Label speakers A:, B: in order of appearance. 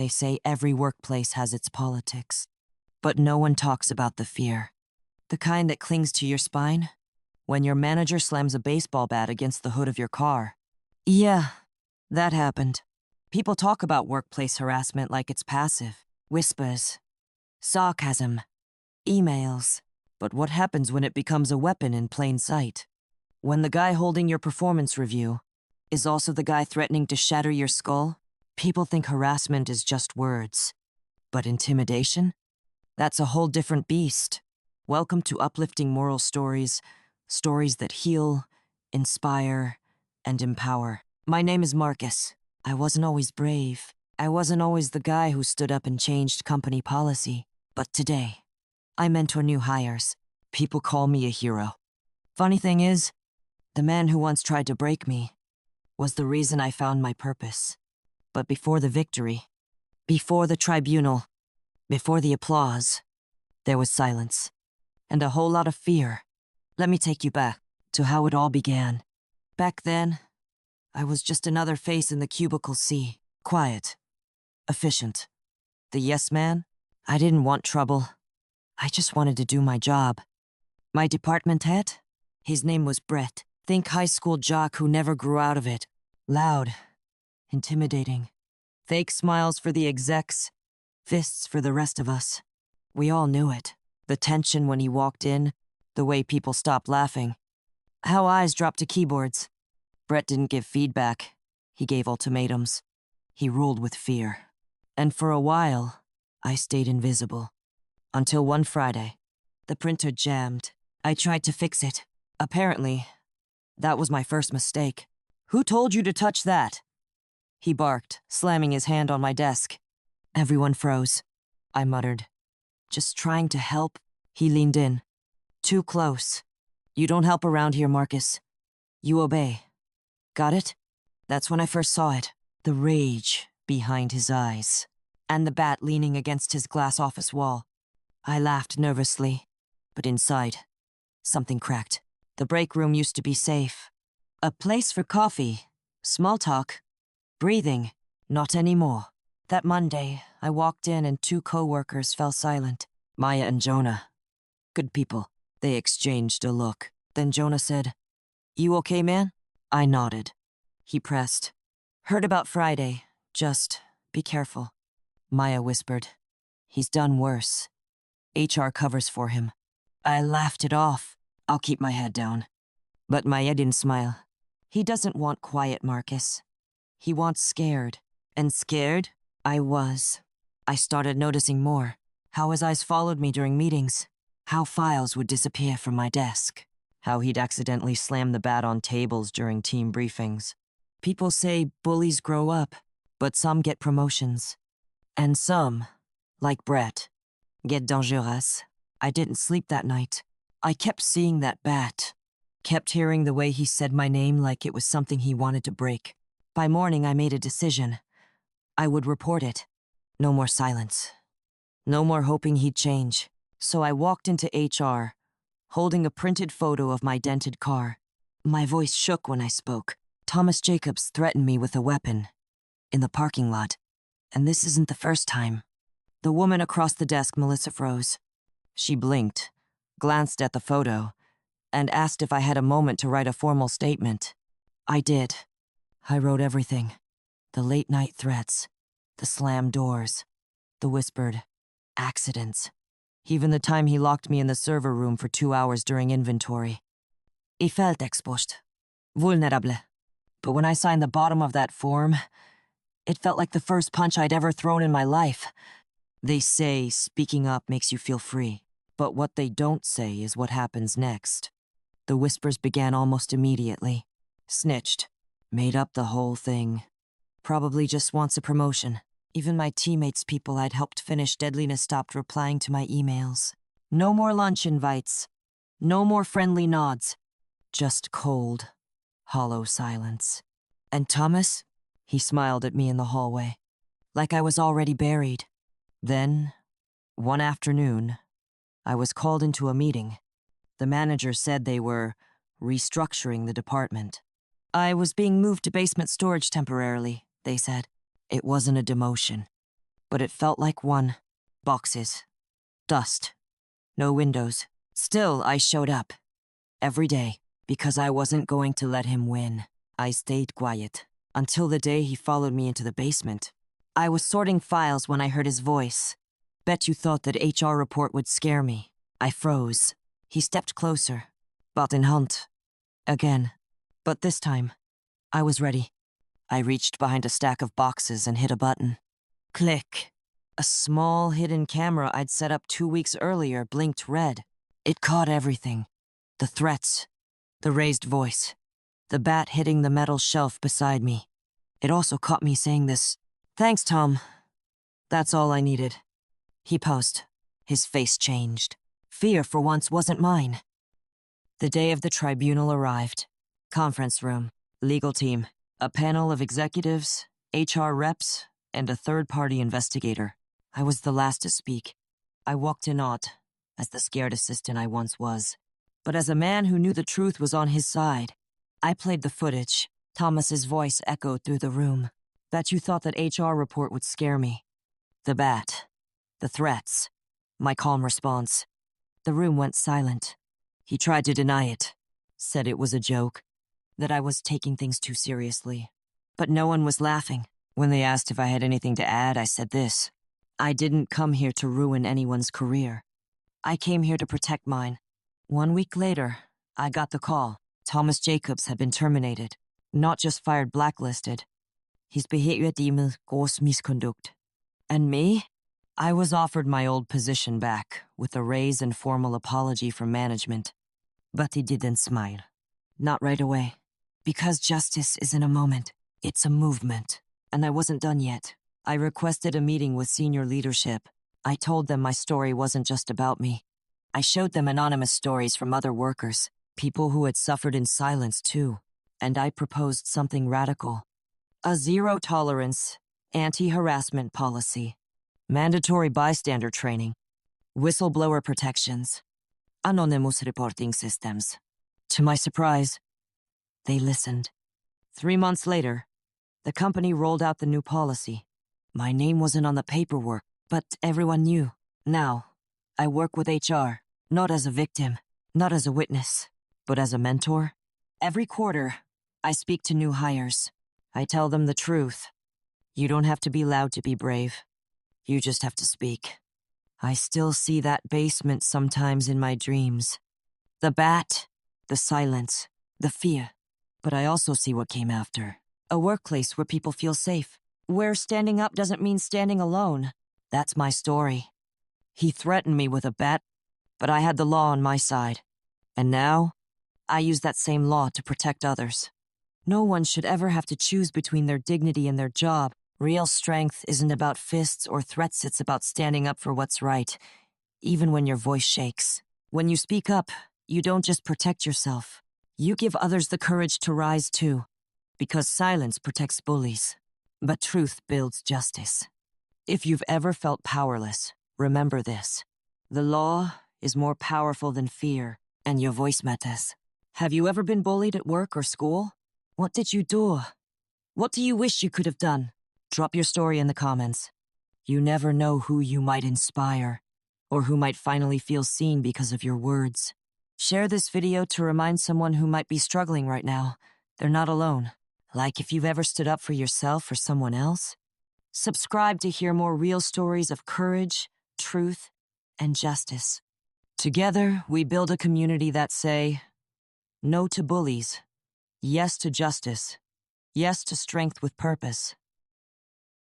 A: They say every workplace has its politics. But no one talks about the fear. The kind that clings to your spine when your manager slams a baseball bat against the hood of your car. Yeah, that happened. People talk about workplace harassment like it's passive. Whispers, sarcasm, emails. But what happens when it becomes a weapon in plain sight? When the guy holding your performance review is also the guy threatening to shatter your skull? People think harassment is just words. But intimidation? That's a whole different beast. Welcome to Uplifting Moral Stories, stories that heal, inspire, and empower. My name is Marcus. I wasn't always brave. I wasn't always the guy who stood up and changed company policy. But today, I mentor new hires. People call me a hero. Funny thing is, the man who once tried to break me was the reason I found my purpose. But before the victory, before the tribunal, before the applause, there was silence and a whole lot of fear. Let me take you back to how it all began. Back then, I was just another face in the cubicle sea. Quiet, efficient. The yes man? I didn't want trouble. I just wanted to do my job. My department head? His name was Brett. Think high school jock who never grew out of it. Loud, intimidating. Fake smiles for the execs, fists for the rest of us. We all knew it. The tension when he walked in, the way people stopped laughing. How eyes dropped to keyboards. Brett didn't give feedback. He gave ultimatums. He ruled with fear. And for a while, I stayed invisible. Until one Friday, the printer jammed. I tried to fix it. Apparently, that was my first mistake. Who told you to touch that? He barked, slamming his hand on my desk. Everyone froze. I muttered. Just trying to help. He leaned in. Too close. You don't help around here, Marcus. You obey. Got it? That's when I first saw it. The rage behind his eyes. And the bat leaning against his glass office wall. I laughed nervously. But inside, something cracked. The break room used to be safe. A place for coffee, small talk, breathing. Not anymore. That Monday, I walked in and two coworkers fell silent. Maya and Jonah. Good people. They exchanged a look. Then Jonah said, "You okay, man?" I nodded. He pressed. "Heard about Friday. Just be careful." Maya whispered, "He's done worse. HR covers for him." I laughed it off. I'll keep my head down. But Maya didn't smile. He doesn't want quiet, Marcus. He wants scared. And scared, I was. I started noticing more. How his eyes followed me during meetings. How files would disappear from my desk. How he'd accidentally slam the bat on tables during team briefings. People say bullies grow up, but some get promotions. And some, like Brett, get dangerous. I didn't sleep that night. I kept seeing that bat. Kept hearing the way he said my name like it was something he wanted to break. By morning, I made a decision. I would report it. No more silence. No more hoping he'd change. So I walked into HR, holding a printed photo of my dented car. My voice shook when I spoke. Thomas Jacobs threatened me with a weapon. In the parking lot. And this isn't the first time. The woman across the desk, Melissa, froze. She blinked, glanced at the photo, and asked if I had a moment to write a formal statement. I did. I wrote everything. The late-night threats, the slammed doors, the whispered accidents, even the time he locked me in the server room for 2 hours during inventory. I felt exposed, vulnerable. But when I signed the bottom of that form, it felt like the first punch I'd ever thrown in my life. They say speaking up makes you feel free, but what they don't say is what happens next. The whispers began almost immediately. Snitched. Made up the whole thing. Probably just wants a promotion. Even my teammates' people I'd helped finish deadliness stopped replying to my emails. No more lunch invites. No more friendly nods. Just cold, hollow silence. And Thomas? He smiled at me in the hallway. Like I was already buried. Then, one afternoon, I was called into a meeting. The manager said they were restructuring the department. I was being moved to basement storage temporarily, they said. It wasn't a demotion. but it felt like one. Boxes. Dust. No windows. Still, I showed up. Every day. Because I wasn't going to let him win. I stayed quiet. Until the day he followed me into the basement. I was sorting files when I heard his voice. Bet you thought that HR report would scare me. I froze. He stepped closer. Button hunt. Again. But this time, I was ready. I reached behind a stack of boxes and hit a button. Click. A small hidden camera I'd set up 2 weeks earlier blinked red. It caught everything. The threats. The raised voice. The bat hitting the metal shelf beside me. It also caught me saying this. Thanks, Tom. That's all I needed. He paused. His face changed. Fear for once wasn't mine. The day of the tribunal arrived. Conference room, legal team, a panel of executives, HR reps, and a third-party investigator. I was the last to speak. I walked in awed, as the scared assistant I once was. But as a man who knew the truth was on his side, I played the footage. Thomas's voice echoed through the room. Bet you thought that HR report would scare me. The bat. The threats. My calm response. The room went silent. He tried to deny it. Said it was a joke. That I was taking things too seriously. But no one was laughing. When they asked if I had anything to add, I said this. I didn't come here to ruin anyone's career. I came here to protect mine. 1 week later, I got the call. Thomas Jacobs had been terminated. Not just fired, blacklisted. His behavior deemed gross misconduct. And me? I was offered my old position back, with a raise and formal apology from management. But he didn't smile. Not right away. Because justice isn't a moment, it's a movement. And I wasn't done yet. I requested a meeting with senior leadership. I told them my story wasn't just about me. I showed them anonymous stories from other workers, people who had suffered in silence too. And I proposed something radical. A zero-tolerance, anti-harassment policy. Mandatory bystander training. Whistleblower protections. Anonymous reporting systems. To my surprise, they listened. 3 months later, the company rolled out the new policy. My name wasn't on the paperwork, but everyone knew. Now, I work with HR, not as a victim, not as a witness, but as a mentor. Every quarter, I speak to new hires. I tell them the truth. You don't have to be loud to be brave. You just have to speak. I still see that basement sometimes in my dreams. The bat, the silence, the fear. But I also see what came after. A workplace where people feel safe. Where standing up doesn't mean standing alone. That's my story. He threatened me with a bat, but I had the law on my side. And now, I use that same law to protect others. No one should ever have to choose between their dignity and their job. Real strength isn't about fists or threats, it's about standing up for what's right, even when your voice shakes. When you speak up, you don't just protect yourself. You give others the courage to rise too. Because silence protects bullies. But truth builds justice. If you've ever felt powerless, remember this. The law is more powerful than fear, and your voice matters. Have you ever been bullied at work or school? What did you do? What do you wish you could have done? Drop your story in the comments. You never know who you might inspire, or who might finally feel seen because of your words. Share this video to remind someone who might be struggling right now. They're not alone. Like if you've ever stood up for yourself or someone else. Subscribe to hear more real stories of courage, truth, and justice. Together, we build a community that say, no to bullies, yes to justice, yes to strength with purpose.